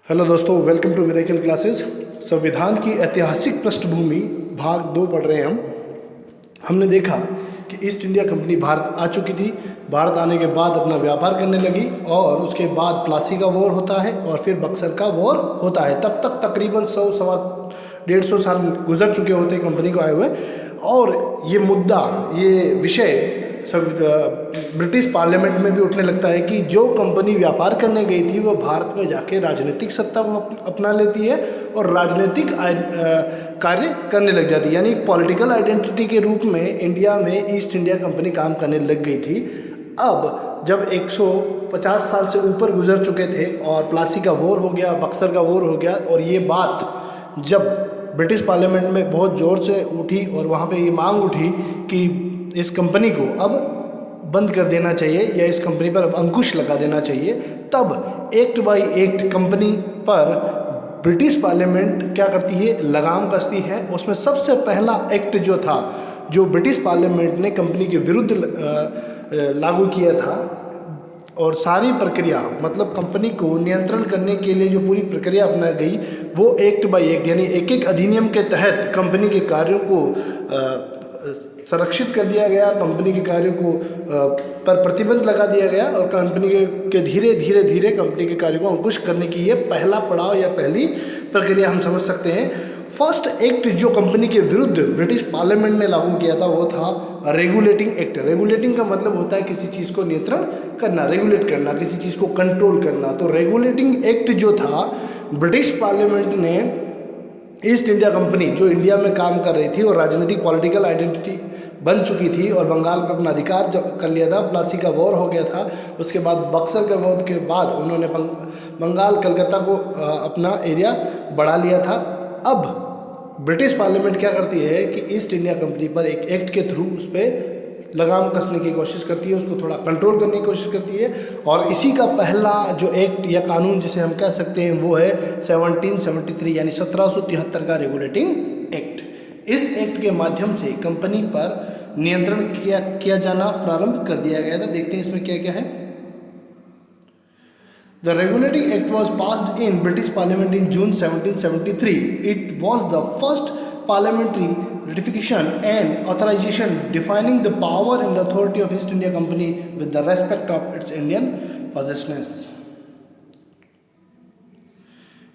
Hello दोस्तों, welcome to miracle classes. संविधान की ऐतिहासिक पृष्ठभूमि भाग 2 पढ़ रहे हैं हमने देखा कि ईस्ट इंडिया कंपनी भारत आ चुकी थी। भारत आने के बाद अपना व्यापार करने लगी और उसके बाद प्लासी का वॉर होता है और फिर बक्सर का वॉर होता है। तब तक तकरीबन 100-150 साल गुजर चुके होते कंपनी को आए हुए, और ये मुद्दा, ये विषय ब्रिटिश पार्लियामेंट में भी उठने लगता है कि जो कंपनी व्यापार करने गई थी वो भारत में जाके राजनीतिक सत्ता को अपना लेती है और राजनीतिक कार्य करने लग जाती है। यानी पॉलिटिकल आइडेंटिटी के रूप में इंडिया में ईस्ट इंडिया कंपनी काम करने लग गई थी। अब जब 150 साल से ऊपर गुजर चुके थे और प्लासी का वॉर हो गया, बक्सर का वॉर हो गया, और ये बात जब ब्रिटिश पार्लियामेंट में बहुत ज़ोर से उठी और वहाँ पे ये मांग उठी कि इस कंपनी को अब बंद कर देना चाहिए या इस कंपनी पर अब अंकुश लगा देना चाहिए, तब एक्ट बाय एक्ट कंपनी पर ब्रिटिश पार्लियामेंट क्या करती है, लगाम कसती है। उसमें सबसे पहला एक्ट जो था, जो ब्रिटिश पार्लियामेंट ने कंपनी के विरुद्ध लागू किया था, और सारी प्रक्रिया, मतलब कंपनी को नियंत्रण करने के लिए जो पूरी प्रक्रिया अपनाई गई, वो एक्ट बाय एक्ट यानी एक एक अधिनियम के तहत कंपनी के कार्यों को संरक्षित कर दिया गया, कंपनी के कार्यों को पर प्रतिबंध लगा दिया गया, और कंपनी के धीरे धीरे कंपनी के कार्यों को अंकुश करने की ये पहला पड़ाव या पहली प्रक्रिया हम समझ सकते हैं। फर्स्ट एक्ट जो कंपनी के विरुद्ध ब्रिटिश पार्लियामेंट ने लागू किया था वो था रेगुलेटिंग एक्ट। रेगुलेटिंग का मतलब होता है किसी चीज़ को नियंत्रण करना, रेगुलेट करना, किसी चीज़ को कंट्रोल करना। तो रेगुलेटिंग एक्ट जो था, ब्रिटिश पार्लियामेंट ने ईस्ट इंडिया कंपनी जो इंडिया में काम कर रही थी और राजनीतिक पॉलिटिकल आइडेंटिटी बन चुकी थी और बंगाल पर अपना अधिकार कर लिया था, प्लासी का वॉर हो गया था, उसके बाद बक्सर के वॉर के बाद उन्होंने बंगाल कलकत्ता को अपना एरिया बढ़ा लिया था। अब ब्रिटिश पार्लियामेंट क्या करती है कि ईस्ट इंडिया कंपनी पर एक एक्ट के थ्रू उस पर लगाम कसने की कोशिश करती है, उसको थोड़ा कंट्रोल करने की कोशिश करती है, और इसी का पहला जो एक्ट या कानून जिसे हम कह सकते हैं वो है 1773 यानी 1773 का रेगुलेटिंग एक्ट। इस एक्ट के माध्यम से कंपनी पर नियंत्रण किया जाना प्रारंभ कर दिया गया था। देखते हैं इसमें क्या क्या है। The regulating act was passed in British Parliament in June 1773. It was the first parliamentary ratification and authorization defining the power and authority of East India Company with the respect of its Indian possessions.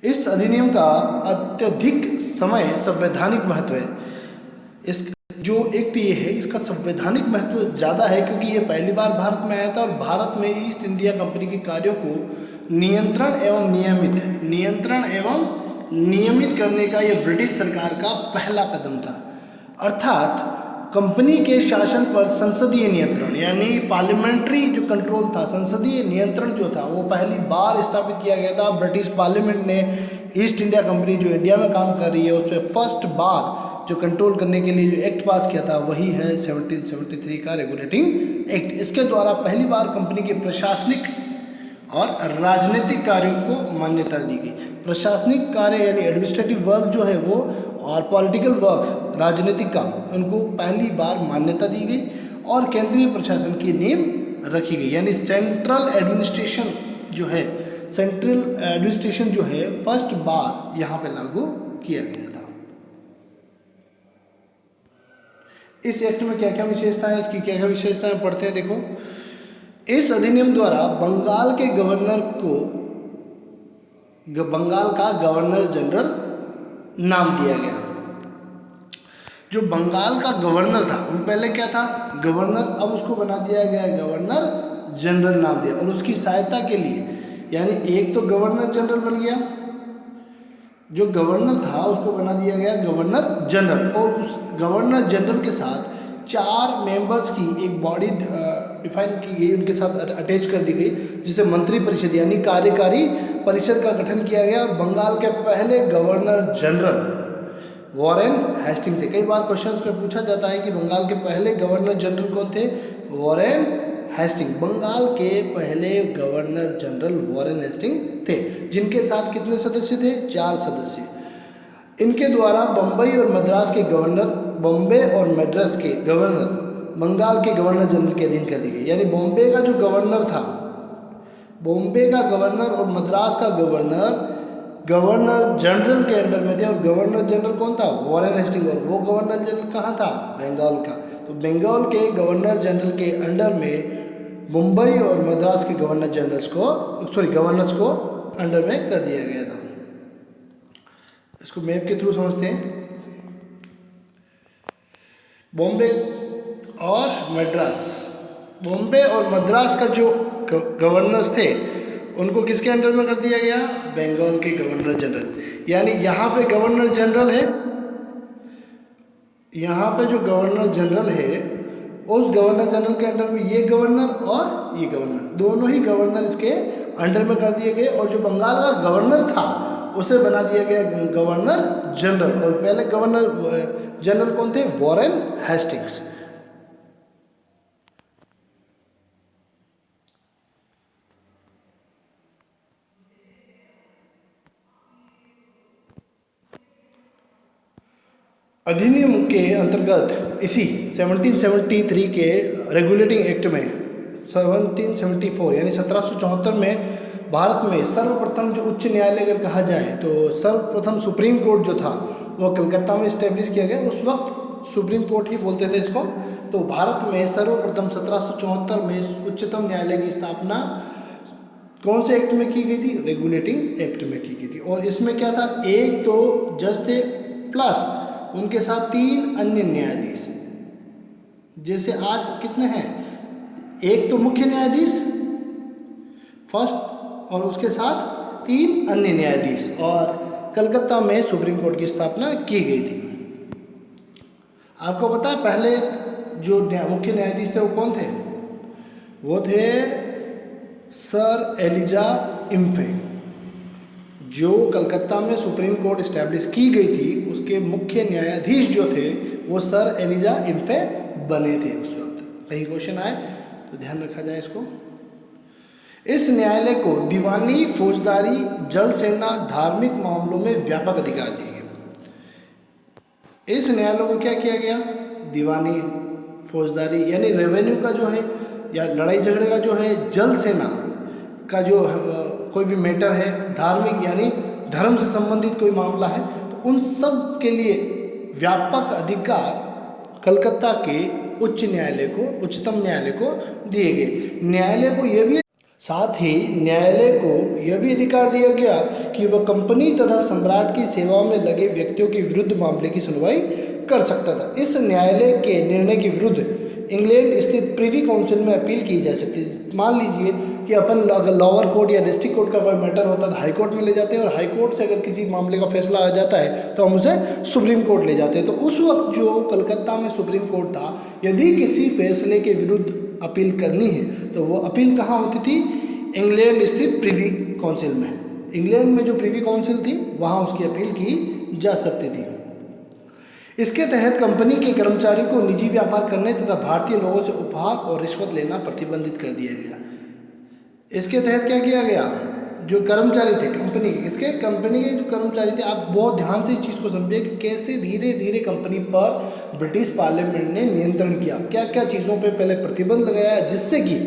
इस अधिनियम का अत्यधिक समय संवैधानिक महत्व है। इस जो एक्ट ये है, इसका संवैधानिक महत्व ज़्यादा है क्योंकि ये पहली बार भारत में आया था और भारत में ईस्ट इंडिया कंपनी के कार्यों को नियंत्रण एवं नियमित करने का ये ब्रिटिश सरकार का पहला कदम था। अर्थात कंपनी के शासन पर संसदीय नियंत्रण यानी पार्लियामेंट्री जो कंट्रोल था, संसदीय नियंत्रण जो था, वो पहली बार स्थापित किया गया था। ब्रिटिश पार्लियामेंट ने ईस्ट इंडिया कंपनी जो इंडिया में काम कर रही है उस पर फर्स्ट बार जो कंट्रोल करने के लिए जो एक्ट पास किया था वही है 1773 का रेगुलेटिंग एक्ट। इसके द्वारा पहली बार कंपनी के प्रशासनिक और राजनीतिक कार्यों को मान्यता दी गई। प्रशासनिक कार्य यानी एडमिनिस्ट्रेटिव वर्क जो है वो, और पॉलिटिकल वर्क राजनीतिक काम, उनको पहली बार मान्यता दी गई और केंद्रीय प्रशासन की नींव रखी गई। यानी सेंट्रल एडमिनिस्ट्रेशन जो है फर्स्ट बार यहाँ पे लागू किया गया था। इस एक्ट में क्या क्या विशेषताएं, इसकी क्या क्या विशेषताएं पढ़ते हैं। देखो, इस अधिनियम द्वारा बंगाल के गवर्नर को बंगाल का गवर्नर जनरल नाम दिया गया। जो बंगाल का गवर्नर था वो पहले क्या था, गवर्नर, अब उसको बना दिया गया गवर्नर जनरल नाम दिया, और उसकी सहायता के लिए यानी एक तो गवर्नर जनरल बन गया, जो गवर्नर था उसको बना दिया गया गवर्नर जनरल, और उस गवर्नर जनरल के साथ 4 मेंबर्स की एक बॉडी डिफाइन की गई, उनके साथ अटैच कर दी गई, जिसे मंत्री परिषद यानी कार्यकारी परिषद का गठन किया गया। और बंगाल के पहले गवर्नर जनरल वॉरेन हेस्टिंग थे। कई बार क्वेश्चंस में पूछा जाता है कि बंगाल के पहले गवर्नर जनरल कौन थे, वॉरेन हेस्टिंग। बंगाल के पहले गवर्नर जनरल वॉरेन हेस्टिंग थे, जिनके साथ कितने सदस्य थे, 4 सदस्य। इनके द्वारा बम्बई और मद्रास के गवर्नर, बॉम्बे और मद्रास के गवर्नर बंगाल के गवर्नर जनरल के अधीन कर दी गई। यानी बॉम्बे का जो गवर्नर था, बॉम्बे का गवर्नर और मद्रास का गवर्नर गवर्नर जनरल के अंडर में थे। और गवर्नर जनरल कौन था? Warren Hastings. और वो गवर्नर जनरल कहाँ था? बंगाल का। तो बंगाल के गवर्नर जनरल के अंडर में मुंबई और मद्रास के गवर्नर्स को अंडर में कर दिया गया था। इसको मैप के थ्रू समझते हैं। बॉम्बे और मद्रास का जो गवर्नर्स थे उनको किसके अंडर में कर दिया गया? बंगाल के गवर्नर जनरल। यानी यहाँ पे गवर्नर जनरल है, यहाँ पे जो गवर्नर जनरल है उस गवर्नर जनरल के अंडर में ये गवर्नर और ये गवर्नर, दोनों ही गवर्नर इसके अंडर में कर दिए गए। और जो बंगाल का गवर्नर था उसे बना दिया गया गवर्नर जनरल। और पहले गवर्नर जनरल कौन थे? Warren Hastings. अधिनियम के अंतर्गत इसी 1773 के रेगुलेटिंग एक्ट में 1774 यानी 1774 में भारत में सर्वप्रथम जो उच्च न्यायालय अगर कहा जाए तो सर्वप्रथम सुप्रीम कोर्ट जो था वो कलकत्ता में इस्टेब्लिश किया गया। उस वक्त सुप्रीम कोर्ट ही बोलते थे इसको। तो भारत में सर्वप्रथम 1774 में उच्चतम न्यायालय की स्थापना कौन से एक्ट में की गई थी? रेगुलेटिंग एक्ट में की गई थी। और इसमें क्या था? एक तो जज थे प्लस उनके साथ 3 अन्य न्यायाधीश। जैसे आज कितने हैं? एक तो मुख्य न्यायाधीश फर्स्ट और उसके साथ 3 अन्य न्यायाधीश। और कलकत्ता में सुप्रीम कोर्ट की स्थापना की गई थी। आपको पता है पहले जो मुख्य न्यायाधीश थे वो कौन थे? वो थे सर एलिजा इम्फे। जो कलकत्ता में सुप्रीम कोर्ट इस्टेब्लिश की गई थी उसके मुख्य न्यायाधीश जो थे वो सर एलिजा इम्फे बने थे उस वक्त। कहीं क्वेश्चन आए तो ध्यान रखा जाए इसको। इस न्यायालय को दीवानी, फौजदारी, जल सेना, धार्मिक मामलों में व्यापक अधिकार दिए गए। इस न्यायालय को क्या किया गया? दीवानी, फौजदारी यानी रेवेन्यू का जो है या लड़ाई झगड़े का जो है, जल सेना का जो कोई भी मैटर है, धार्मिक यानी धर्म से संबंधित कोई मामला है, तो उन सब के लिए व्यापक अधिकार कलकत्ता के उच्चतम न्यायालय को दिए गए। न्यायालय को यह भी साथ ही न्यायालय को यह भी अधिकार दिया गया कि वह कंपनी तथा सम्राट की सेवा में लगे व्यक्तियों के विरुद्ध मामले की सुनवाई कर सकता था। इस न्यायालय के निर्णय के विरुद्ध इंग्लैंड स्थित प्रिवी काउंसिल में अपील की जा सकती है। मान लीजिए कि अपन अगर लोअर कोर्ट या डिस्ट्रिक्ट कोर्ट का कोई मैटर होता है तो हाई कोर्ट में ले जाते हैं, और हाई कोर्ट से अगर किसी मामले का फैसला आ जाता है तो हम उसे सुप्रीम कोर्ट ले जाते हैं। तो उस वक्त जो कलकत्ता में सुप्रीम कोर्ट था, यदि किसी फैसले के विरुद्ध अपील करनी है तो वो अपील कहाँ होती थी? इंग्लैंड स्थित प्रिवी काउंसिल में। इंग्लैंड में जो प्रिवी काउंसिल थी वहाँ उसकी अपील की जा सकती थी। इसके तहत कंपनी के कर्मचारियों को निजी व्यापार करने तथा भारतीय लोगों से उपहार और रिश्वत लेना प्रतिबंधित कर दिया गया। इसके तहत क्या किया गया? जो कर्मचारी थे कंपनी के, किसके? कंपनी के जो कर्मचारी थे, आप बहुत ध्यान से इस चीज़ को समझिए कि कैसे धीरे धीरे कंपनी पर ब्रिटिश पार्लियामेंट ने नियंत्रण किया, क्या क्या चीज़ों पे पहले प्रतिबंध लगाया जिससे कि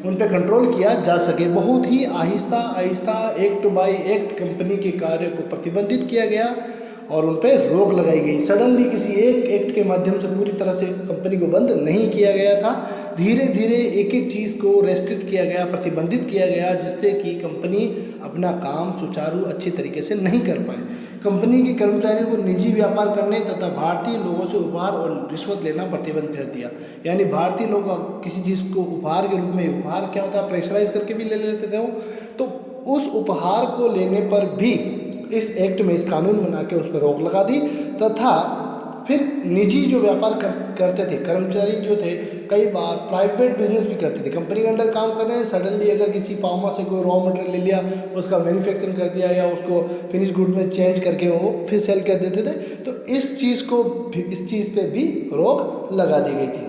उन पे कंट्रोल किया जा सके। बहुत ही Aahista Aahista act by act company के कार्य को प्रतिबंधित किया गया और उन पे रोक लगाई गई। सडनली किसी एक एक्ट के माध्यम से पूरी तरह से कंपनी को बंद नहीं किया गया था। धीरे धीरे एक एक चीज़ को रेस्ट्रिक्ट किया गया, प्रतिबंधित किया गया, जिससे कि कंपनी अपना काम सुचारू अच्छी तरीके से नहीं कर पाए। कंपनी के कर्मचारियों को निजी व्यापार करने तथा भारतीय लोगों से उपहार और रिश्वत लेना प्रतिबंध कर दिया। यानी भारतीय लोग किसी चीज़ को उपहार के रूप में, उपहार क्या होता है? प्रेशराइज करके भी ले लेते थे वो, तो उस उपहार को लेने पर भी इस एक्ट में, इस कानून बना के उस पर रोक लगा दी। तथा फिर निजी जो व्यापार करते थे कर्मचारी जो थे, कई बार प्राइवेट बिजनेस भी करते थे। कंपनी के अंडर काम कर रहे हैं, सडनली अगर किसी फार्मा से कोई रॉ मटेरियल ले लिया, उसका मैन्युफैक्चरिंग कर दिया या उसको फिनिश गुड में चेंज करके वो फिर सेल कर देते थे, तो इस चीज़ पे भी रोक लगा दी गई थी।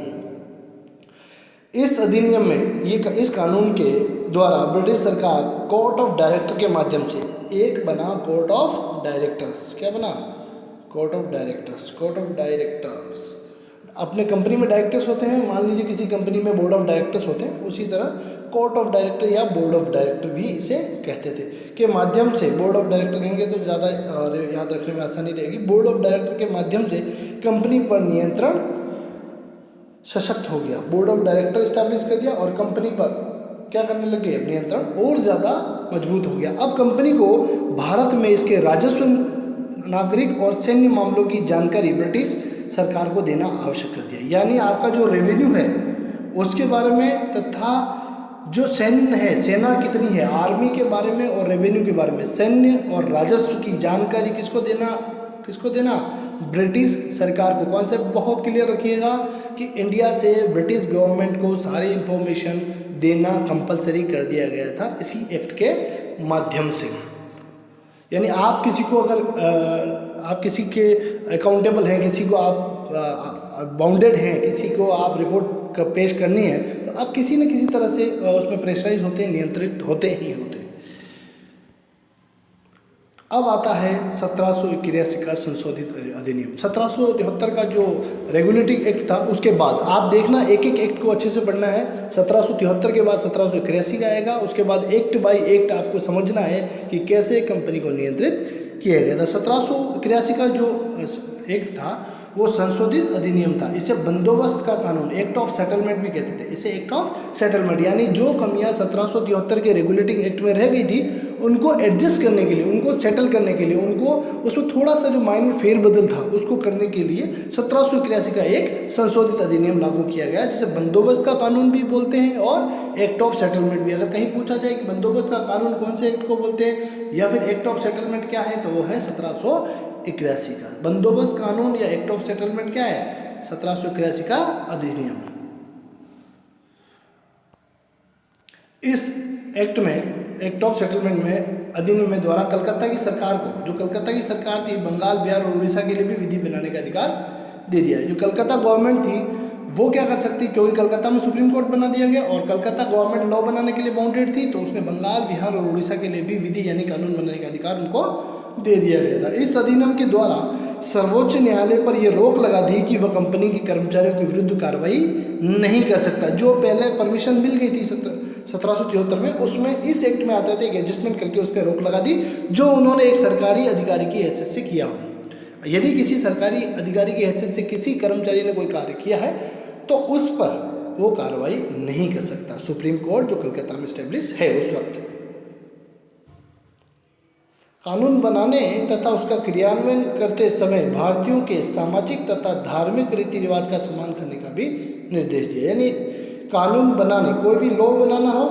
इस अधिनियम में इस कानून के द्वारा ब्रिटिश सरकार कोर्ट ऑफ डायरेक्टर के माध्यम से एक बना कोर्ट ऑफ डायरेक्टर्स। क्या बना? Court of directors. Court of directors अपने कंपनी में डायरेक्टर्स होते हैं, मान लीजिए किसी कंपनी में बोर्ड ऑफ डायरेक्टर्स होते हैं, उसी तरह कोर्ट ऑफ डायरेक्टर या बोर्ड ऑफ डायरेक्टर भी इसे कहते थे, के माध्यम से, बोर्ड ऑफ डायरेक्टर कहेंगे तो ज़्यादा याद रखने में आसानी रहेगी, बोर्ड ऑफ डायरेक्टर के माध्यम से कंपनी पर नियंत्रण सशक्त हो गया। बोर्ड ऑफ डायरेक्टर इस्टेब्लिश कर दिया और कंपनी पर क्या करने लगे, नियंत्रण और ज़्यादा मजबूत हो गया। अब कंपनी को भारत में इसके राजस्व, नागरिक और सैन्य मामलों की जानकारी ब्रिटिश सरकार को देना आवश्यक कर दिया। यानी आपका जो रेवेन्यू है उसके बारे में तथा जो सैन्य है, सेना कितनी है, आर्मी के बारे में और रेवेन्यू के बारे में, सैन्य और राजस्व की जानकारी किसको देना, ब्रिटिश सरकार को। कॉन्सेप्ट बहुत क्लियर रखिएगा कि इंडिया से ब्रिटिश गवर्नमेंट को सारी इंफॉर्मेशन देना कंपलसरी कर दिया गया था इसी एक्ट के माध्यम से। यानी आप किसी को अगर आप किसी के अकाउंटेबल हैं, किसी को आप बाउंडेड हैं, किसी को आप रिपोर्ट पेश करनी है, तो आप किसी न किसी तरह से उसमें प्रेशराइज होते हैं, नियंत्रित होते ही होते हैं। अब आता है 1781 का संशोधित अधिनियम। 1773 का जो रेगुलेटिंग एक्ट था उसके बाद आप देखना, एक एक एक्ट को अच्छे से पढ़ना है। 1773 के बाद 1781 का आएगा, उसके बाद एक्ट बाय एक्ट आपको समझना है कि कैसे कंपनी को नियंत्रित किया गया था। 1781 का जो एक्ट था वो संशोधित अधिनियम था। इसे बंदोबस्त का कानून, एक्ट ऑफ सेटलमेंट भी कहते थे, इसे एक्ट ऑफ सेटलमेंट, यानी जो कमियां 1773 के रेगुलेटिंग एक्ट में रह गई थी उनको एडजस्ट करने के लिए, उनको सेटल करने के लिए, उनको उसमें थोड़ा सा जो माइनर फेरबदल था उसको करने के लिए 1781 का एक संशोधित अधिनियम लागू किया गया, जिसे बंदोबस्त का कानून भी बोलते हैं और एक्ट ऑफ सेटलमेंट भी। अगर कहीं पूछा जाए कि बंदोबस्त का कानून कौन से एक्ट को बोलते हैं या फिर एक्ट ऑफ सेटलमेंट क्या है, तो वो है 1781 का बंदोबस्त कानून या एक्ट ऑफ सेटलमेंट क्या है, 1781 का अधिनियम। इस एक्ट में, एक्ट ऑफ सेटलमेंट में, अधिनियम में द्वारा कलकत्ता की सरकार को, जो कलकत्ता की सरकार थी, बंगाल, बिहार और उड़ीसा के लिए भी विधि बनाने का अधिकार दे दिया है। जो कलकत्ता गवर्नमेंट थी वो क्या कर सकती, क्योंकि कलकत्ता में सुप्रीम कोर्ट बना दिया गया और कलकत्ता गवर्नमेंट लॉ बनाने के लिए बाउंडेड थी, तो उसने बंगाल, बिहार और उड़ीसा के लिए भी विधि यानी कानून बनाने का अधिकार उनको दे दिया गया था। इस अधिनियम के द्वारा सर्वोच्च न्यायालय पर यह रोक लगा दी कि वह कंपनी के कर्मचारियों के विरुद्ध कार्रवाई नहीं कर सकता। जो पहले परमिशन मिल गई थी 1773 में, उसमें इस एक्ट में आता था एक एडजस्टमेंट करके उस पर रोक लगा दी, जो उन्होंने एक सरकारी अधिकारी की हैसियत से किया हो। यदि किसी सरकारी अधिकारी की हैसियत से किसी कर्मचारी ने कोई कार्य किया है तो उस पर वो कार्रवाई नहीं कर सकता सुप्रीम कोर्ट, जो कलकत्ता में स्टैब्लिश है उस वक्त। कानून बनाने तथा उसका क्रियान्वयन करते समय भारतीयों के सामाजिक तथा धार्मिक रीति रिवाज का सम्मान करने का भी निर्देश दिया। यानी कानून बनाने, कोई भी लॉ बनाना हो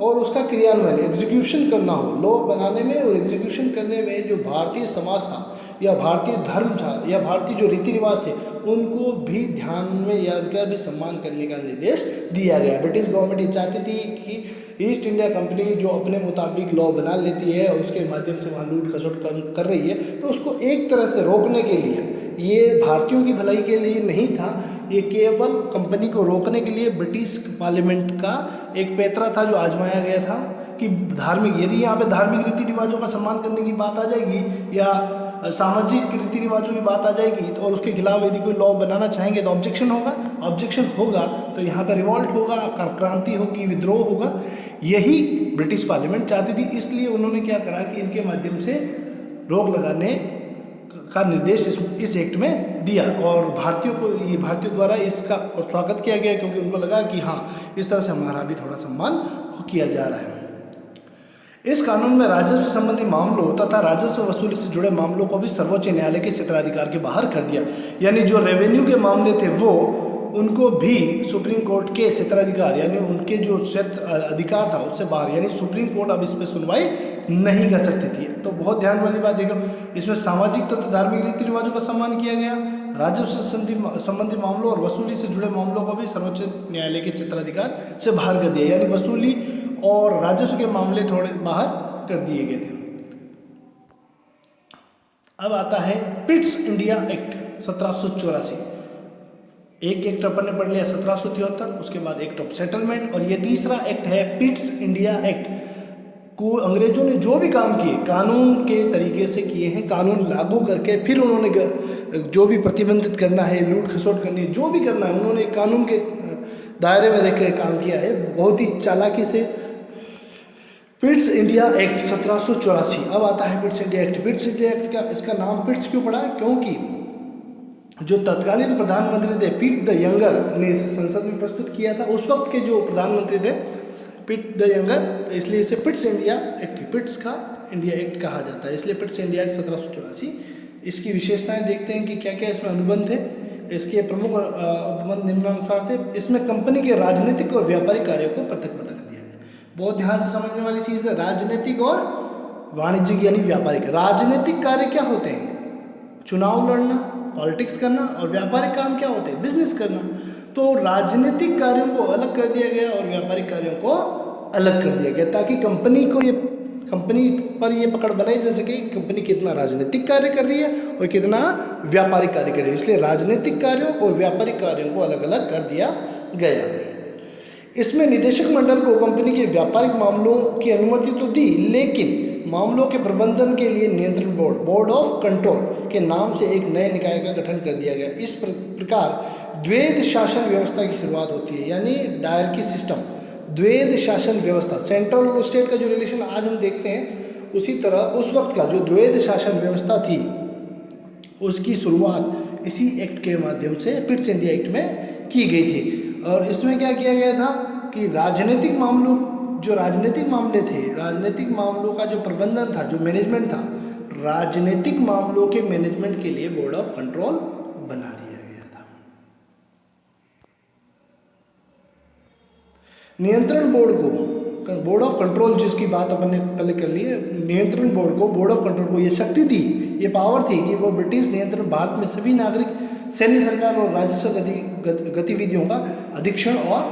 और उसका क्रियान्वयन, एग्जीक्यूशन करना हो, लॉ बनाने में और एग्जीक्यूशन करने में जो भारतीय समाज था या भारतीय धर्म था या भारतीय जो रीति रिवाज थे उनको भी ध्यान में या उनका भी सम्मान करने का निर्देश दिया गया। ब्रिटिश गवर्नमेंट ये चाहती थी कि ईस्ट इंडिया कंपनी जो अपने मुताबिक लॉ बना लेती है और उसके माध्यम से वहाँ लूट खसोट कर रही है, तो उसको एक तरह से रोकने के लिए, ये भारतीयों की भलाई के लिए नहीं था, ये केवल कंपनी को रोकने के लिए ब्रिटिश पार्लियामेंट का एक पैतरा था जो आजमाया गया था कि धार्मिक, यदि यहाँ पे धार्मिक रीति रिवाजों का सम्मान करने की बात आ जाएगी या सामाजिक रीति रिवाजों की बात आ जाएगी तो और उसके खिलाफ यदि कोई लॉ बनाना चाहेंगे तो ऑब्जेक्शन होगा तो यहाँ पर रिवॉल्ट होगा, क्रांति होगी, विद्रोह होगा। यही ब्रिटिश पार्लियामेंट चाहती थी, इसलिए उन्होंने क्या करा कि इनके माध्यम से रोक लगाने का निर्देश इस एक्ट में दिया और भारतीयों को, ये भारतीयों द्वारा इसका स्वागत किया गया क्योंकि उनको लगा कि हाँ, इस तरह से हमारा भी थोड़ा सम्मान किया जा रहा है। इस कानून में राजस्व संबंधी मामलों तथा राजस्व वसूली से जुड़े मामलों को भी सर्वोच्च न्यायालय के क्षेत्राधिकार के बाहर कर दिया। यानी जो रेवेन्यू के मामले थे वो उनको भी सुप्रीम कोर्ट के क्षेत्राधिकार यानी उनके जो क्षेत्र अधिकार था उससे बाहर, यानी सुप्रीम कोर्ट अब इस पर सुनवाई नहीं कर सकती थी। तो बहुत ध्यान वाली बात देखो, इसमें सामाजिक तथा धार्मिक रीति रिवाजों का सम्मान किया गया, राजस्व संबंधी मामलों और वसूली से जुड़े मामलों को भी सर्वोच्च न्यायालय के क्षेत्राधिकार से बाहर कर दिया, यानी वसूली और राजस्व के मामले थोड़े बाहर कर दिए गए थे। अब आता है पिट्स इंडिया एक्ट 1784। एक एक्ट अपन ने पढ़ लिया 1773, उसके बाद एक्ट ऑफ सेटलमेंट, और ये तीसरा एक्ट है पिट्स इंडिया एक्ट। को अंग्रेजों ने जो भी काम किए कानून के तरीके से किए हैं, कानून लागू करके फिर उन्होंने जो भी प्रतिबंधित करना है, लूट खसोट करनी है, जो भी करना है, उन्होंने कानून के दायरे में रख के काम किया है बहुत ही चालाकी से। Pitt's India act 1784। अब आता है Pitt's India act. Pitt's India act का इसका नाम पिट्स क्यों पड़ा? क्योंकि जो तत्कालीन प्रधानमंत्री थे पिट द यंगर ने इसे संसद में प्रस्तुत किया था। उस वक्त के जो प्रधानमंत्री थे पिट द यंगर, तो इसलिए इसे पिट्स इंडिया एक्ट, पिट्स का इंडिया एक्ट कहा जाता है, इसलिए पिट्स इंडिया एक्ट 1784। इसकी विशेषताएं देखते हैं कि क्या क्या इसमें अनुबंध थे। इसके प्रमुख अनुबंध निम्नानुसार थे। इसमें कंपनी के राजनीतिक और व्यापारिक कार्यों को पृथक पृथक कर दिया गया। बहुत ध्यान से समझने वाली चीज़ है, राजनीतिक और वाणिज्यिक यानी व्यापारिक। राजनीतिक कार्य क्या होते हैं? चुनाव लड़ना, पॉलिटिक्स करना, और व्यापारिक काम क्या होते हैं? बिजनेस करना। तो राजनीतिक कार्यों को अलग कर दिया गया और व्यापारिक कार्यों को अलग कर दिया गया, ताकि कंपनी पर ये पकड़ बनाई जा सके कि कंपनी कितना राजनीतिक कार्य कर रही है और कितना व्यापारिक कार्य कर रही है। इसलिए राजनीतिक कार्यों और व्यापारिक कार्यों को अलग अलग कर दिया गया। इसमें निदेशक मंडल को कंपनी के व्यापारिक मामलों की अनुमति तो दी, लेकिन मामलों के प्रबंधन के लिए नियंत्रण बोर्ड ऑफ कंट्रोल के नाम से एक नए निकाय का गठन कर दिया गया। इस प्रकार द्वैध शासन व्यवस्था की शुरुआत होती है, यानी डायरकी सिस्टम, द्वैध शासन व्यवस्था। सेंट्रल और स्टेट का जो रिलेशन आज हम देखते हैं, उसी तरह उस वक्त का जो द्वैध शासन व्यवस्था थी उसकी शुरुआत इसी एक्ट के माध्यम से, पिट्स इंडिया एक्ट में की गई थी। और इसमें क्या किया गया था कि राजनीतिक मामले थे, राजनीतिक मामलों का जो प्रबंधन था, जो मैनेजमेंट था, राजनीतिक मामलों के मैनेजमेंट के लिए बोर्ड ऑफ कंट्रोल बना दिया गया था। नियंत्रण बोर्ड को, बोर्ड ऑफ कंट्रोल जिसकी बात अपन ने पहले कर ली है, नियंत्रण बोर्ड को, बोर्ड ऑफ कंट्रोल को ये शक्ति थी, ये पावर थी कि वो ब्रिटिश नियंत्रण भारत में सभी नागरिक, सैन्य सरकार और राजस्व गतिविधियों का अधीक्षण और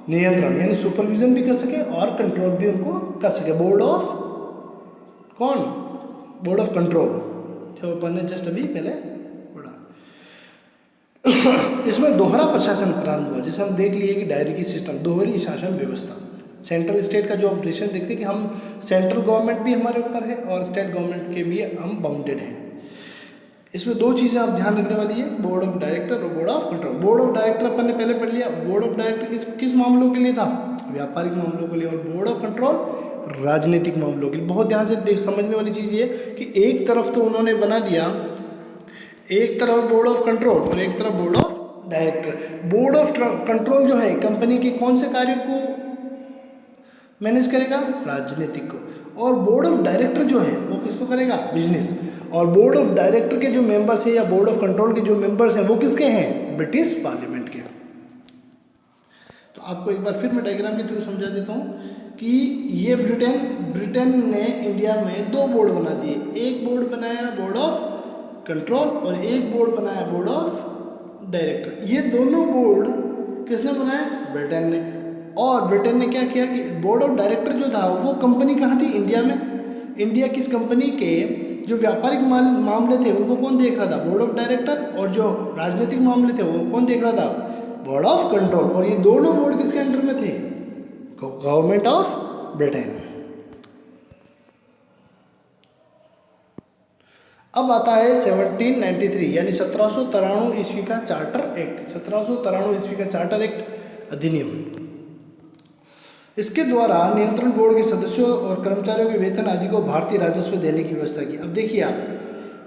नियंत्रण यानी सुपरविजन भी कर सके और कंट्रोल भी उनको कर सके। बोर्ड ऑफ कंट्रोल, जो अपन ने जस्ट अभी पहले पढ़ा। इसमें दोहरा प्रशासन प्रारंभ हुआ, जिसे हम देख लिए कि डायरेकी सिस्टम, दोहरी शासन व्यवस्था। सेंट्रल स्टेट का जो ऑपरेशन देखते हैं कि हम सेंट्रल गवर्नमेंट भी हमारे ऊपर है और स्टेट गवर्नमेंट के भी हम बाउंडेड हैं। इसमें दो चीज़ें आप ध्यान रखने वाली है, बोर्ड ऑफ डायरेक्टर और board of control. Board of director अपन ने पहले पढ़ लिया। बोर्ड ऑफ डायरेक्टर किस मामलों के लिए था? व्यापारिक मामलों के लिए। और बोर्ड ऑफ कंट्रोल राजनीतिक मामलों के लिए। बहुत ध्यान से समझने वाली चीज़ ये कि एक तरफ तो उन्होंने बना दिया, एक तरफ बोर्ड ऑफ कंट्रोल और एक तरफ board of director. Board of control जो है कंपनी के कौन से कार्यों को मैनेज करेगा? राजनीतिक को। और बोर्ड ऑफ डायरेक्टर जो है वो किसको करेगा? बिजनेस। और बोर्ड ऑफ डायरेक्टर के जो मेंबर्स हैं या बोर्ड ऑफ कंट्रोल के जो मेंबर्स हैं वो किसके हैं? ब्रिटिश पार्लियामेंट के। तो आपको एक बार फिर मैं डायग्राम के थ्रू समझा देता हूँ कि ये ब्रिटेन ने इंडिया में दो बोर्ड बना दिए। एक बोर्ड बनाया बोर्ड ऑफ कंट्रोल और एक बोर्ड बनाया बोर्ड ऑफ डायरेक्टर। ये दोनों बोर्ड किसने बनाया? ब्रिटेन ने। और ब्रिटेन ने क्या किया कि बोर्ड ऑफ डायरेक्टर जो था वो कंपनी कहाँ थी? इंडिया में। इंडिया किस कंपनी के जो व्यापारिक मामले थे उनको कौन देख रहा था? Board of director. और जो राजनीतिक मामले थे वो कौन देख रहा था? Board of control. और ये दोनों बोर्ड किसके अंडर में थे? Government of Britain. अब आता है 1793 यानी 1793 ईस्वी का चार्टर एक्ट। 1793 ईस्वी का चार्टर एक्ट अधिनियम। इसके द्वारा नियंत्रण बोर्ड के सदस्यों और कर्मचारियों के वेतन आदि को भारतीय राजस्व देने की व्यवस्था की। अब देखिए आप,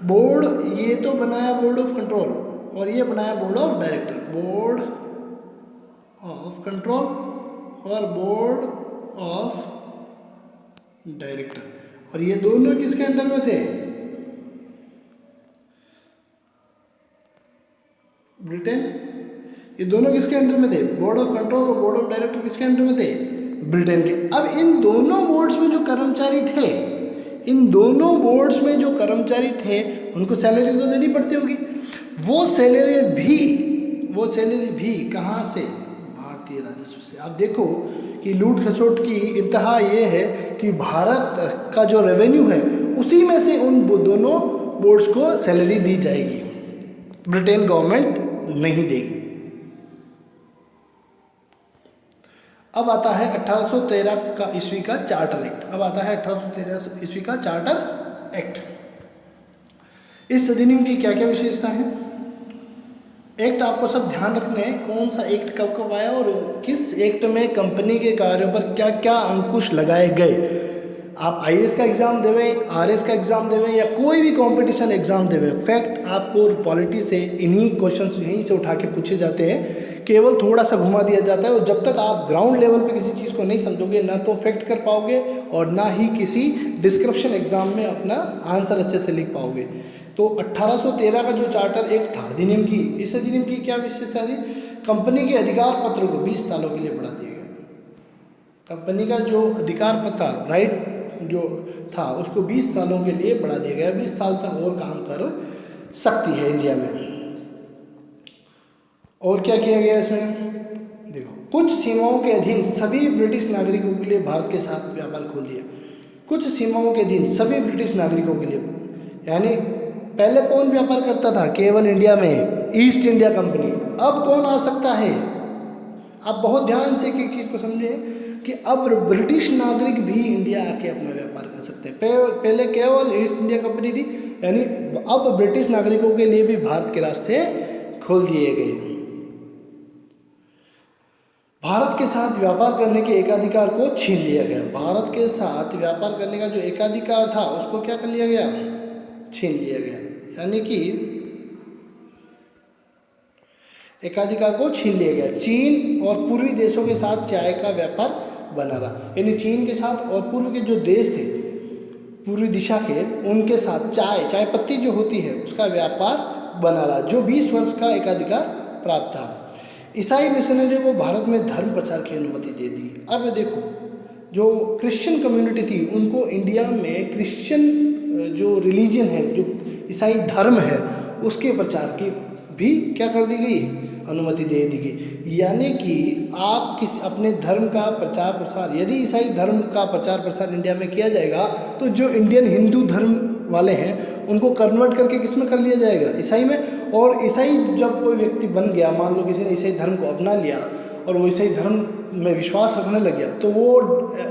बोर्ड ये तो बनाया बोर्ड ऑफ कंट्रोल और ये बनाया board of director. Board of control और बोर्ड ऑफ डायरेक्टर, और ये दोनों किसके अंडर में थे? ब्रिटेन। ये दोनों किसके अंडर में थे? बोर्ड ऑफ कंट्रोल और बोर्ड ऑफ डायरेक्टर किसके अंडर में थे? ब्रिटेन के। अब इन दोनों बोर्ड्स में जो कर्मचारी थे, इन दोनों बोर्ड्स में जो कर्मचारी थे उनको सैलरी तो देनी पड़ती होगी। वो सैलरी भी कहाँ से? भारतीय राजस्व से। आप देखो कि लूट खसोट की इंतहा ये है कि भारत का जो रेवेन्यू है उसी में से उन दोनों बोर्ड्स को सैलरी दी जाएगी, ब्रिटेन गवर्नमेंट नहीं देगी। अब आता है 1813 का ईस्वी का चार्टर एक्ट। अब आता है 1813 ईस्वी का चार्टर एक्ट। इस अधिनियम की क्या क्या विशेषता है? एक्ट आपको सब ध्यान रखने हैं, कौन सा एक्ट कब कब आया और किस एक्ट में कंपनी के कार्यों पर क्या क्या अंकुश लगाए गए। आप आईएएस का एग्ज़ाम देवें, आरएस का एग्ज़ाम देवें या कोई भी कंपटीशन एग्ज़ाम देवें, फैक्ट आपको पॉलिटी से इन्हीं क्वेश्चंस यहीं से उठा के पूछे जाते हैं, केवल थोड़ा सा घुमा दिया जाता है। और जब तक आप ग्राउंड लेवल पे किसी चीज़ को नहीं समझोगे, ना तो फैक्ट कर पाओगे और ना ही किसी डिस्क्रिप्शन एग्ज़ाम में अपना आंसर अच्छे से लिख पाओगे। तो 1813 का जो चार्टर एक्ट था अधिनियम की, इस अधिनियम की क्या विशेषता थी? कंपनी के अधिकार पत्र को 20 सालों के लिए बढ़ा दिया गया। कंपनी का जो अधिकार पत्र, राइट जो था, उसको 20 सालों के लिए बढ़ा दिया गया। 20 साल तक और काम कर सकती है इंडिया में। और क्या किया गया इसमें? देखो, कुछ सीमाओं के अधीन सभी ब्रिटिश नागरिकों के लिए भारत के साथ व्यापार खोल दिया। कुछ सीमाओं के अधीन सभी ब्रिटिश नागरिकों के लिए, यानी पहले कौन व्यापार करता था? केवल इंडिया में ईस्ट इंडिया कंपनी। अब कौन आ सकता है? आप बहुत ध्यान से एक चीज़ को समझें कि अब ब्रिटिश नागरिक भी इंडिया आके अपना व्यापार कर सकते हैं। पहले केवल ईस्ट इंडिया कंपनी थी, यानी अब ब्रिटिश नागरिकों के लिए भी भारत के रास्ते खोल दिए गए। भारत के साथ व्यापार करने के एकाधिकार को छीन लिया गया। भारत के साथ व्यापार करने का जो एकाधिकार था उसको क्या कर लिया गया? छीन लिया गया। यानी कि एकाधिकार को छीन लिया गया। चीन और पूर्वी देशों के साथ चाय का व्यापार बना रहा, यानी चीन के साथ और पूर्व के जो देश थे पूर्वी दिशा के, उनके साथ चाय पत्ती जो होती है उसका व्यापार बना रहा, जो 20 वर्ष का एकाधिकार प्राप्त था। ईसाई मिशनरी को भारत में धर्म प्रचार की अनुमति दे दी। अब देखो, जो क्रिश्चियन कम्युनिटी थी उनको इंडिया में क्रिश्चियन जो रिलीजन है, जो ईसाई धर्म है, उसके प्रचार की भी क्या कर दी गई? अनुमति दे दी गई। यानी कि आप किस अपने धर्म का प्रचार प्रसार, यदि ईसाई धर्म का प्रचार प्रसार इंडिया में किया जाएगा तो जो इंडियन हिंदू धर्म वाले हैं उनको कन्वर्ट करके किस में कर लिया जाएगा? ईसाई में। और ईसाई जब कोई व्यक्ति बन गया, मान लो किसी ने ईसाई धर्म को अपना लिया और वो ईसाई धर्म में विश्वास रखने लग गया, तो वो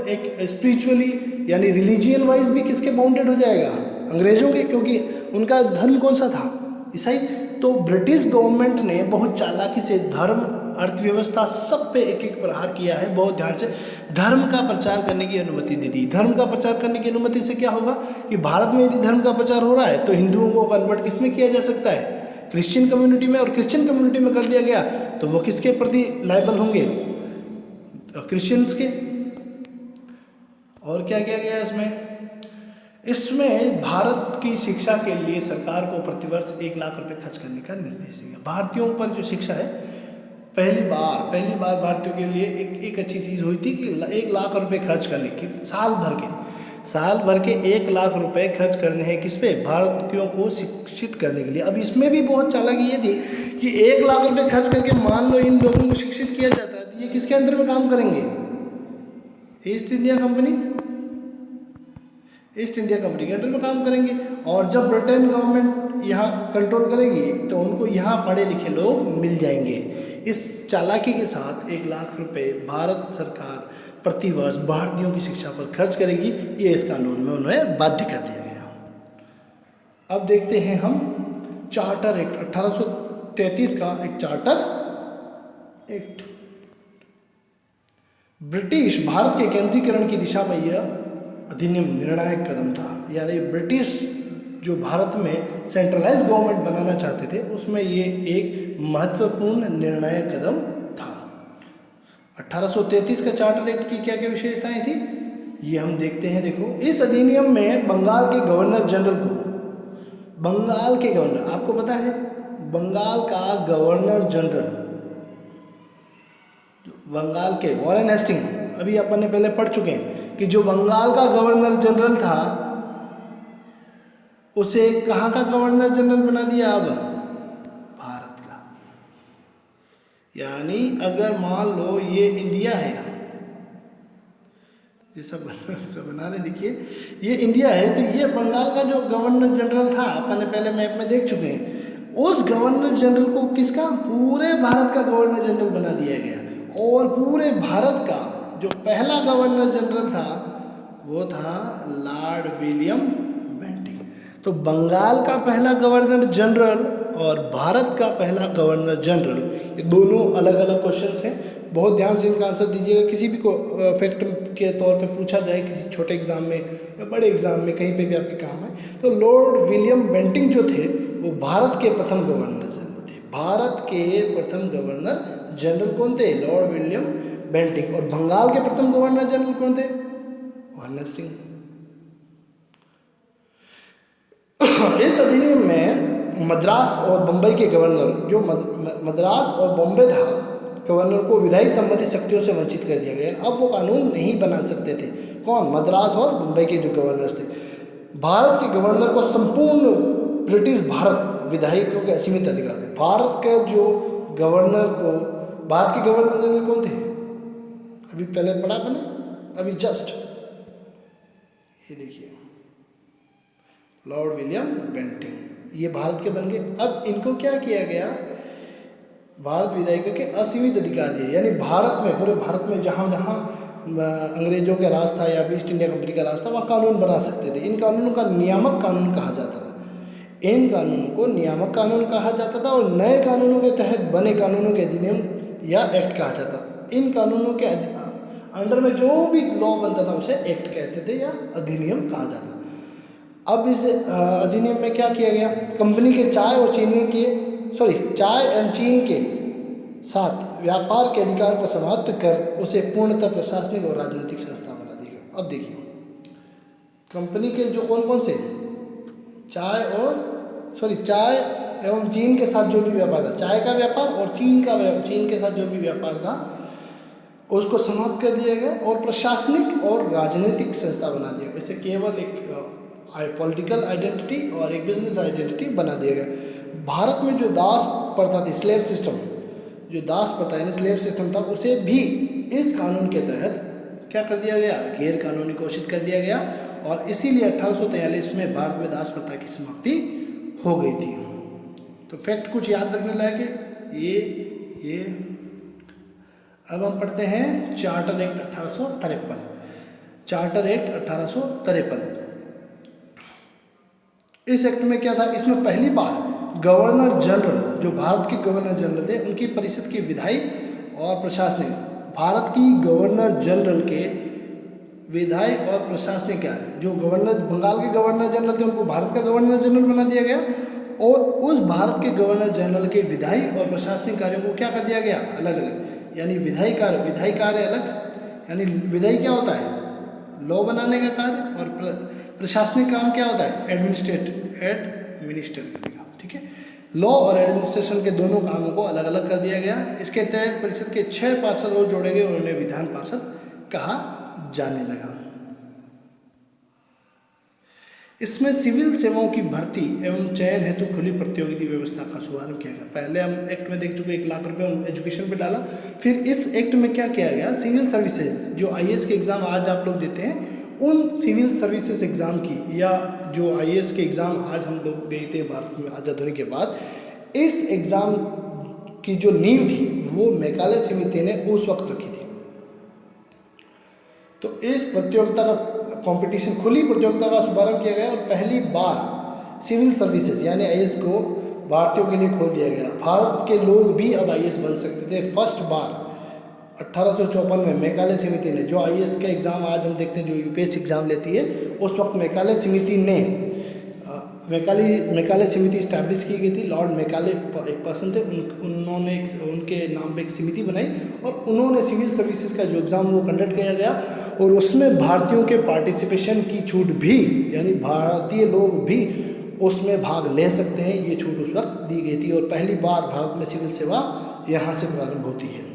एक स्पिरिचुअली यानी रिलीजियन वाइज भी किसके बाउंडेड हो जाएगा? अंग्रेजों के, क्योंकि उनका धर्म कौन सा था? ईसाई। तो ब्रिटिश गवर्नमेंट ने बहुत चालाकी से धर्म, अर्थव्यवस्था सब पे एक एक प्रहार किया है। बहुत ध्यान से धर्म का प्रचार करने की अनुमति दे दी। धर्म का प्रचार करने की अनुमति से क्या होगा कि भारत में यदि धर्म का प्रचार हो रहा है तो हिंदुओं को कन्वर्ट किस में किया जा सकता है? क्रिश्चियन कम्युनिटी में। और क्रिश्चियन कम्युनिटी में कर दिया गया तो वो किसके प्रति लायबल होंगे? क्रिश्चियंस के। और क्या किया गया इसमें भारत की शिक्षा के लिए सरकार को प्रतिवर्ष 1 लाख रुपए खर्च करने का निर्देश दिया। भारतीयों पर जो शिक्षा है, पहली बार भारतीयों के लिए एक अच्छी चीज़ हुई थी कि 1 लाख रुपए खर्च करने की, साल भर के 1 लाख रुपए खर्च करने हैं किस पे? भारतीयों को शिक्षित करने के लिए। अब इसमें भी बहुत चालाकी ये थी कि 1 लाख रुपए खर्च करके मान लो इन लोगों को शिक्षित किया जाता है, तो ये किसके अंडर में काम करेंगे? ईस्ट इंडिया कंपनी के अंडर में काम करेंगे। और जब ब्रिटेन गवर्नमेंट यहाँ कंट्रोल करेगी तो उनको यहाँ पढ़े लिखे लोग मिल जाएंगे। इस चालाकी के साथ 1 लाख रुपए भारत सरकार प्रतिवर्ष भारतीयों की शिक्षा पर खर्च करेगी, ये इस कानून में उन्हें बाध्य कर दिया गया। अब देखते हैं हम चार्टर एक्ट 1833 का एक चार्टर एक्ट। ब्रिटिश भारत के केंद्रीकरण की दिशा में यह अधिनियम निर्णायक कदम था। यानी ब्रिटिश जो भारत में सेंट्रलाइज गवर्नमेंट बनाना चाहते थे उसमें ये एक महत्वपूर्ण निर्णायक कदम था। 1833 का चार्टर एक्ट की क्या क्या विशेषताएं थी ये हम देखते हैं। देखो, इस अधिनियम में बंगाल के गवर्नर जनरल को, बंगाल के गवर्नर, आपको पता है बंगाल का गवर्नर जनरल, बंगाल के वॉरेन हेस्टिंग, अभी अपन ने पहले पढ़ चुके हैं कि जो बंगाल का गवर्नर जनरल था उसे कहाँ का गवर्नर जनरल बना दिया? अब भारत का। यानी अगर मान लो ये इंडिया है, ये सब बना रहे, देखिए ये इंडिया है, तो ये बंगाल का जो गवर्नर जनरल था अपन ने पहले मैप में देख चुके हैं, उस गवर्नर जनरल को किसका? पूरे भारत का गवर्नर जनरल बना दिया गया। और पूरे भारत का जो पहला गवर्नर जनरल था वो था लॉर्ड विलियम बेंटिंग। तो बंगाल का पहला गवर्नर जनरल और भारत का पहला गवर्नर जनरल, ये दोनों अलग अलग क्वेश्चंस हैं। बहुत ध्यान से इनका आंसर दीजिएगा। किसी भी को फैक्ट के तौर पे पूछा जाए किसी छोटे एग्जाम में या बड़े एग्जाम में, कहीं पे भी आपके काम आए, तो लॉर्ड विलियम बेंटिंक जो थे वो भारत के प्रथम गवर्नर जनरल थे। भारत के प्रथम गवर्नर जनरल कौन थे? Lord William Bentinck. और बंगाल के प्रथम गवर्नर जनरल कौन थे? वारन सिंह। इस अधिनियम में मद्रास और बम्बई के गवर्नर, जो मद्रास और बॉम्बे था, गवर्नर को विधायी संबंधी शक्तियों से वंचित कर दिया गया। अब वो कानून नहीं बना सकते थे। कौन? मद्रास और बम्बई के जो गवर्नर्स थे। भारत के गवर्नर को संपूर्ण ब्रिटिश भारत विधायियों के असीमित अधिकार थे। भारत के जो गवर्नर को, भारत के गवर्नर जनरल कौन थे? अभी पहले पढ़ा मैंने, अभी जस्ट ये देखिए, लॉर्ड विलियम बेंटिंक, ये भारत के बन गए। अब इनको क्या किया गया? भारत विधायिका के असीमित अधिकार दिए, यानी भारत में, पूरे भारत में जहाँ जहाँ अंग्रेजों का राज था या ईस्ट इंडिया कंपनी का राज था, वहाँ कानून बना सकते थे। इन कानूनों का नियामक कानून कहा जाता था। इन कानूनों को नियामक कानून कहा जाता था और नए कानूनों के तहत बने कानूनों के अधिनियम या एक्ट कहा जाता। इन कानूनों के अंडर में जो भी लॉ बनता था उसे एक्ट कहते थे या अधिनियम कहा जाता। अब इस अधिनियम में क्या किया गया? कंपनी के चाय और चीनी के चाय एवं चीन के साथ व्यापार के अधिकार को समाप्त कर उसे पूर्णतः प्रशासनिक और राजनीतिक संस्था बना दी गई। अब देखिए, कंपनी के जो कौन कौन से चाय एवं चीन के साथ जो भी व्यापार था, चाय का व्यापार और चीन के साथ जो भी व्यापार था उसको समाप्त कर दिया गया और प्रशासनिक और राजनीतिक संस्था बना दिया गया। इसे केवल एक पॉलिटिकल आइडेंटिटी और एक बिजनेस आइडेंटिटी बना दिया गया। भारत में जो दास प्रथा थी, स्लेव सिस्टम, जो दास प्रथा यानी स्लेव सिस्टम था, उसे भी इस कानून के तहत क्या कर दिया गया? गैर कानूनी घोषित कर दिया गया। और इसीलिए 1843 में भारत में दास प्रथा की समाप्ति हो गई थी। तो फैक्ट कुछ याद रखने लायक है ये। अब हम पढ़ते हैं चार्टर एक्ट 1853। चार्टर एक्ट 1853, इस एक्ट में क्या था? इसमें पहली बार गवर्नर जनरल, जो भारत के गवर्नर जनरल थे, उनकी परिषद की विधायी और प्रशासनिक, भारत की गवर्नर जनरल के विधायी और प्रशासनिक कार्य, जो गवर्नर, बंगाल के गवर्नर जनरल थे उनको भारत का गवर्नर जनरल बना दिया गया और उस भारत के गवर्नर जनरल के विधायी और प्रशासनिक कार्यों को क्या कर दिया गया? अलग अलग। यानी विधायी कार्य अलग, यानी विधायी क्या होता है? लॉ बनाने का कार्य, और प्रशासनिक काम क्या होता है? एडमिनिस्टर करने का। ठीक है, लॉ और एडमिनिस्ट्रेशन के दोनों कामों को अलग अलग कर दिया गया। इसके तहत परिषद के 6 पार्षद और जोड़े गए और उन्हें विधान पार्षद कहा जाने लगा। इसमें सिविल सेवाओं की भर्ती एवं चयन हेतु खुली प्रतियोगिता व्यवस्था का शुभारंभ किया गया। पहले हम एक्ट में देख चुके 1 लाख रुपए एजुकेशन पे डाला। फिर इस एक्ट में क्या किया गया? सिविल सर्विसेज, जो आईएएस के एग्जाम आज आप लोग देते हैं, उन सिविल सर्विसेज एग्ज़ाम की, या जो आईएएस के एग्ज़ाम आज हम लोग देते हैं भारत में आज़ाद होने के बाद, इस एग्ज़ाम की जो नींव थी वो मैकाले समिति ने उस वक्त रखी थी। तो इस प्रतियोगिता का कंपटीशन, खुली प्रतियोगिता का शुभारंभ किया गया और पहली बार सिविल सर्विसेज यानी आईएएस को भारतीयों के लिए खोल दिया गया। भारत के लोग भी अब आईएएस बन सकते थे। फर्स्ट बार 1854 में मैकाले समिति ने, जो आईएएस का एग्ज़ाम आज हम देखते हैं जो यूपीएससी एग्ज़ाम लेती है, उस वक्त मैकाले समिति ने मैकाले समिति इस्टेब्लिश की गई थी। लॉर्ड मैकाले एक पर्सन थे, उन्होंने उनके नाम पे एक समिति बनाई और उन्होंने सिविल सर्विसेज का जो एग्ज़ाम वो कंडक्ट किया गया और उसमें भारतीयों के पार्टिसिपेशन की छूट भी, यानी भारतीय लोग भी उसमें भाग ले सकते हैं, ये छूट उस वक्त दी गई थी। और पहली बार भारत में सिविल सेवा यहाँ से प्रारंभ होती है।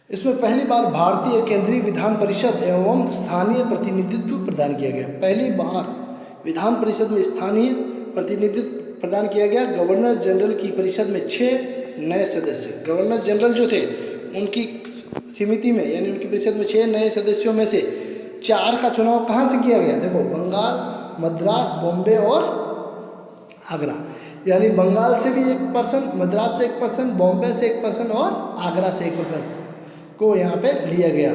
इसमें पहली बार भारतीय केंद्रीय विधान परिषद एवं स्थानीय प्रतिनिधित्व प्रदान किया गया। पहली बार विधान परिषद में स्थानीय प्रतिनिधित्व प्रदान किया गया। गवर्नर जनरल की परिषद में 6 नए सदस्य, गवर्नर जनरल जो थे उनकी समिति में, यानी उनकी परिषद में 6 नए सदस्यों में से 4 का चुनाव कहाँ से किया गया? देखो, बंगाल, मद्रास, बॉम्बे और आगरा। यानी बंगाल से भी 1 पर्सन, मद्रास से 1 पर्सन, बॉम्बे से 1 पर्सन और आगरा से 1 पर्सन को यहाँ पे लिया गया।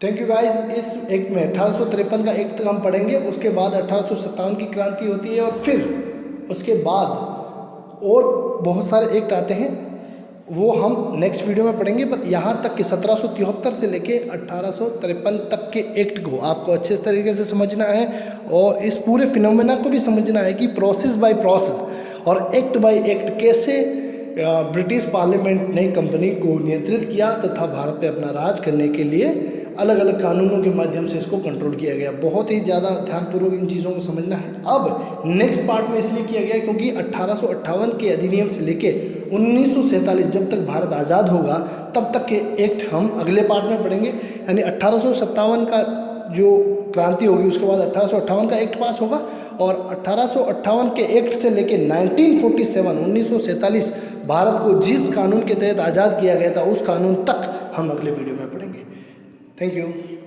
Thank you guys. इस एक्ट में 1853 का एक्ट हम पढ़ेंगे, उसके बाद 1857 की क्रांति होती है, और फिर उसके बाद और बहुत सारे एक्ट आते हैं, वो हम नेक्स्ट वीडियो में पढ़ेंगे। पर यहाँ तक कि 1773 से लेके 1853 तक के एक्ट को आपको अच्छे तरीके से समझना है, और इस पूरे फिनोमेना को भी समझना है कि प्रोसेस बाय प्रोसेस और एक्ट बाय एक्ट कैसे ब्रिटिश पार्लियामेंट ने कंपनी को नियंत्रित किया तथा भारत पे अपना राज करने के लिए अलग अलग कानूनों के माध्यम से इसको कंट्रोल किया गया। बहुत ही ज़्यादा ध्यानपूर्वक इन चीज़ों को समझना है। अब नेक्स्ट पार्ट में इसलिए किया गया क्योंकि 1858 के अधिनियम से लेके 1947 जब तक भारत आज़ाद होगा तब तक के एक्ट हम अगले पार्ट में पढ़ेंगे। यानी 1857 का जो क्रांति होगी उसके बाद 1858 का एक्ट पास होगा, और 1858 के एक्ट से लेके 1947 भारत को जिस कानून के तहत आज़ाद किया गया था उस कानून तक हम अगले वीडियो में पढ़ेंगे। Thank you.